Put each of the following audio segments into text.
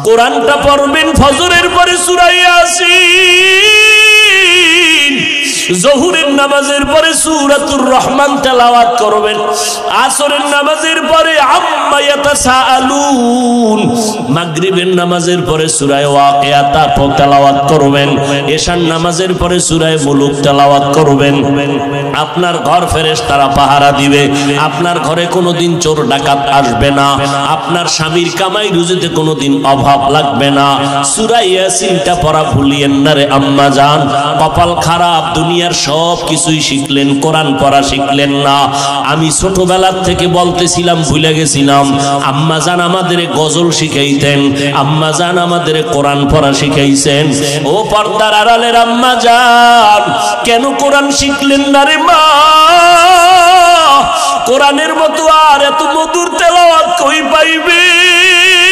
কোরআনটা পড়বেন ফজরের পরে সূরা ইয়াসিন, জোহরের নামাজের পরে সূরাতুর রহমান তেলাওয়াত করবেন, আসরের নামাজের পরে আম্মা ইয়াতাসাআলুন, মাগরিবের নামাজের পরে সূরা ওয়াকিয়া তেলাওয়াত করবেন, এশার নামাজের পরে সূরা মুলুক তেলাওয়াত করবেন। আপনার ঘর ফেরেশতারা পাহারা দিবে, আপনার ঘরে কোনোদিন চোর ডাকাত আসবে না, আপনার স্বামীর কামাই রুজিতে কোনোদিন অভাব লাগবে না। সূরা ইয়াসিনটা পড়া ভুলিয়েন না রে আম্মা জান। কপাল খারাপ, দুনিয়ার সব কিছুই শিখলেন, কোরআন পড়া শিখলেন না। আমি ছোটবেলার থেকে বলতেছিলাম, ভুলে গেছিলাম, আম্মা জান আমাদের গজল শিখাইতেন, আম্মা জান আমাদের কোরআন পড়া শিখাইছেন। ও পর্দার আড়ালের আম্মা জান, কেন কোরআন শিখলেন না রে মা? কোরআনের মতো আর এত মধুর তেলাওয়াত কই পাইবেন?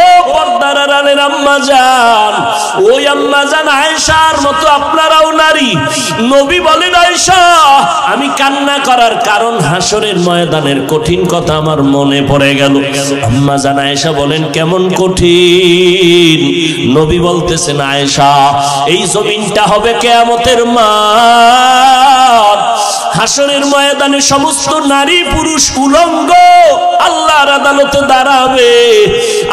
ও পর্দার আড়ালের আম্মা জান, ওই আম্মা জান আয়েশার মতো আপনারাও নারী। নবী বলেন, আয়েশা আমি কান্না করার কারণ হাসরের ময়দানের কঠিন কথা আমার মনে পড়ে গেল। আম্মা জান আয়েশা বলেন, কেমন কঠিন? নবী বলতেছেন, আয়েশা এই জমিনটা হবে কিয়ামতের মাঠ, হাসরের ময়দানে সমস্ত নারী পুরুষ উলঙ্গ আল্লাহর আদালতে দাঁড়াবে।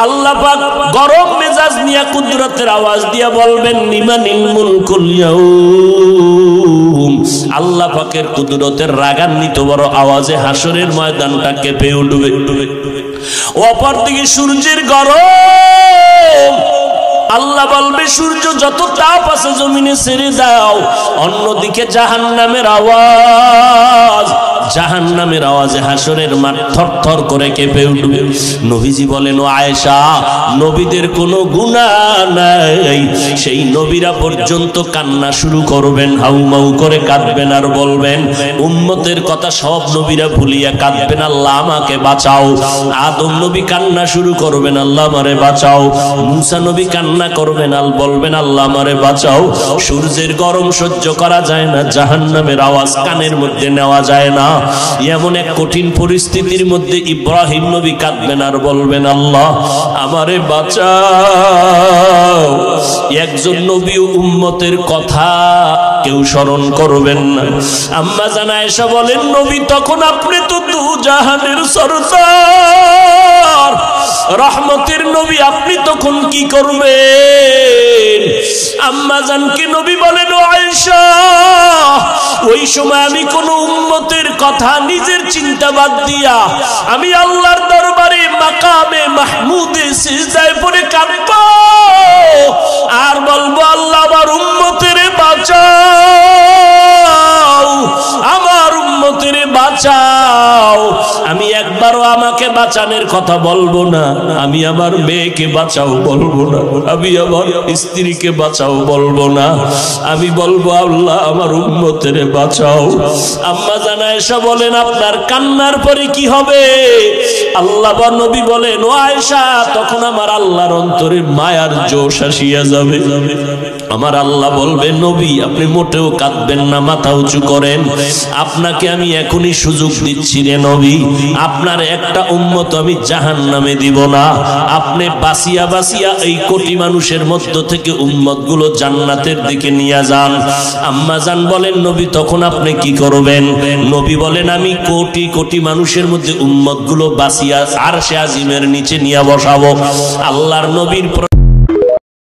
আল্লাহ পাক গরম মেজাজ নিয়ে কুদরতের আওয়াজ দিয়ে বলবেন, লিমানিল মুলকুল ইয়াউম। আল্লাহ পাকের কুদরতের রাগান্বিত বড় আওয়াজে হাসরের ময়দানটা কেঁপে উঠবে। অপরদিকে সূর্যের গরম, আল্লাহ বলবে সূর্য যত তাপ আছে জমিনে ছেড়ে দাও। অন্যদিকে জাহান্নামের আওয়াজ, জাহান্নামের আওয়াজে হাসরের মাঠ থরথর করে কেঁপে উঠবে। নবীজি বলেন, ও আয়েশা নবীদের কোনো গুনাহ নাই, সেই নবীরা পর্যন্ত কান্না শুরু করবেন, হাউমাউ করে কাঁদবেন আর বলবেন, উম্মতের কথা সব নবীরা ভুলিয়া কাঁদবেন, আল্লাহ আমাকে বাঁচাও। আদম নবী কান্না শুরু করবেন, আল্লাহ আমারে বাঁচাও। মুসা নবী কান্না করবেন, আল বলবেন, আল্লাহ আমারে বাঁচাও। সূর্যের গরম সহ্য করা যায় না, জাহান্নামের আওয়াজ কানের মধ্যে নেওয়া যায় না। এমন এক কঠিন পরিস্থিতির মধ্যে ইব্রাহিম নবী কাঁদবেন আর বলবেন, আল্লাহ আমারে বাঁচাও। একজন নবী উম্মতের কথা কেউ স্মরণ করবেন না। আম্মা জান আয়েশা বলেন, নবী তখন আপনি তো দু জাহানের সরদার, রহমতের নবী, আপনি তখন কি করবেন? আম্মা জানকে নবী বলেন, ও আয়েশা ওই সময় আমি কোন উম্মতের কথা নিজের চিন্তা বাদ দিয়া আমি আল্লাহর দরবারে মাকামে মাহমুদে সিজদায় পড়ে কাঁদব আর বলবো, আল্লাহ আমার উম্মতের বাঁচাও, আমার উম্মতের বাঁচাও। আমি একবারও আমাকে বাঁচানোর কথা বলবো না, আমি আমার মেয়েকে বাঁচাও বলবো না, আমি আমার স্ত্রীকে বাঁচাও বলবো না, আমি বলবো, আল্লাহ আমার উম্মতের বাঁচাও। আম্মা জান আয়েশা বলেন, আপনার কান্নার পরে কি হবে? আল্লাহ বা নবী বলেন, ও আয়েশা তখন আমার আল্লাহর অন্তরে মায়ার জোশ আসিয়া যাবে। আমার আল্লাহ বলবে, নবী আপনি মোটেও কাঁদবেন না, মাথা উঁচু করেন, আপনাকে আমি এখনই সুযোগ দিচ্ছি রে নবী, আপনার একটা উম্মত আমি জাহান্নামে দিব না। আপনি বাঁচিয়া বাঁচিয়া এই কোটি মানুষের মধ্য থেকে উম্মত গুলো জান্নাতের দিকে নিয়ে যান। আম্মা জান বলেন, নবী তখন আপনি কি করবেন? নবী বলেন, আমি কোটি কোটি মানুষের মধ্যে উম্মত গুলো বাঁচিয়া আরশে আজিমের নিচে নিয়ে বসাবো। আল্লাহর নবীর